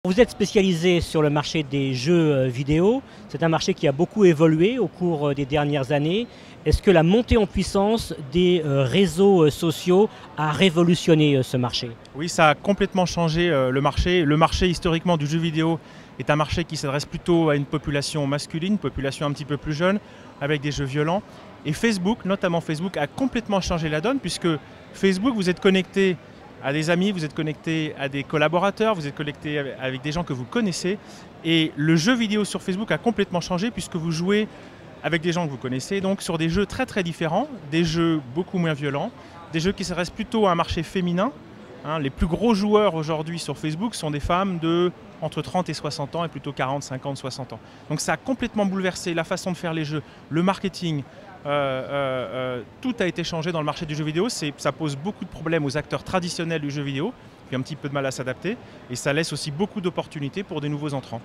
Vous êtes spécialisé sur le marché des jeux vidéo. C'est un marché qui a beaucoup évolué au cours des dernières années. Est-ce que la montée en puissance des réseaux sociaux a révolutionné ce marché? Oui, ça a complètement changé le marché. Le marché historiquement du jeu vidéo est un marché qui s'adresse plutôt à une population masculine, une population un petit peu plus jeune, avec des jeux violents. Et Facebook, notamment Facebook, a complètement changé la donne puisque Facebook, vous êtes connecté à des amis, vous êtes connecté à des collaborateurs, vous êtes connecté avec des gens que vous connaissez. Et le jeu vidéo sur Facebook a complètement changé puisque vous jouez avec des gens que vous connaissez, donc sur des jeux très très différents, des jeux beaucoup moins violents, des jeux qui s'adressent plutôt à un marché féminin. Les plus gros joueurs aujourd'hui sur Facebook sont des femmes de entre 30 et 60 ans et plutôt 40, 50, 60 ans. Donc ça a complètement bouleversé la façon de faire les jeux, le marketing. Tout a été changé dans le marché du jeu vidéo. Ça pose beaucoup de problèmes aux acteurs traditionnels du jeu vidéo, qui ont un petit peu de mal à s'adapter, et ça laisse aussi beaucoup d'opportunités pour des nouveaux entrants.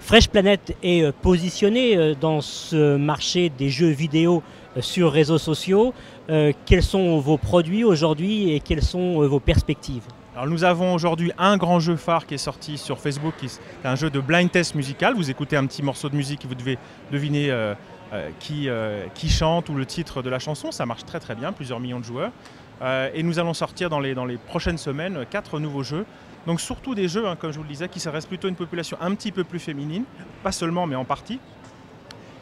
Fresh Planet est positionné dans ce marché des jeux vidéo sur réseaux sociaux. Quels sont vos produits aujourd'hui et quelles sont vos perspectives? Alors nous avons aujourd'hui un grand jeu phare qui est sorti sur Facebook, qui est un jeu de blind test musical. Vous écoutez un petit morceau de musique et vous devez deviner qui chante ou le titre de la chanson. Ça marche très très bien, plusieurs millions de joueurs. Et nous allons sortir dans les prochaines semaines 4 nouveaux jeux. Donc surtout des jeux, comme je vous le disais, qui s'adressent plutôt à une population un petit peu plus féminine, pas seulement mais en partie,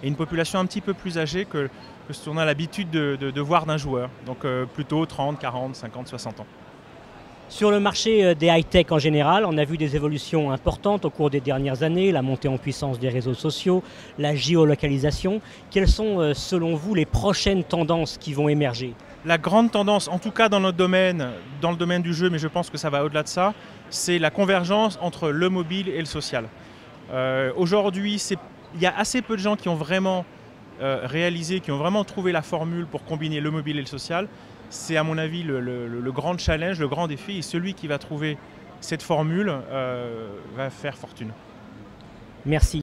et une population un petit peu plus âgée que ce qu'on a l'habitude de voir d'un joueur. Donc plutôt 30, 40, 50, 60 ans. Sur le marché des high-tech en général, on a vu des évolutions importantes au cours des dernières années, la montée en puissance des réseaux sociaux, la géolocalisation. Quelles sont selon vous les prochaines tendances qui vont émerger? La grande tendance, en tout cas dans notre domaine, dans le domaine du jeu, mais je pense que ça va au-delà de ça, c'est la convergence entre le mobile et le social. Aujourd'hui, il y a assez peu de gens qui ont vraiment réalisé, qui ont vraiment trouvé la formule pour combiner le mobile et le social. C'est à mon avis le grand challenge, le grand défi, et celui qui va trouver cette formule va faire fortune. Merci.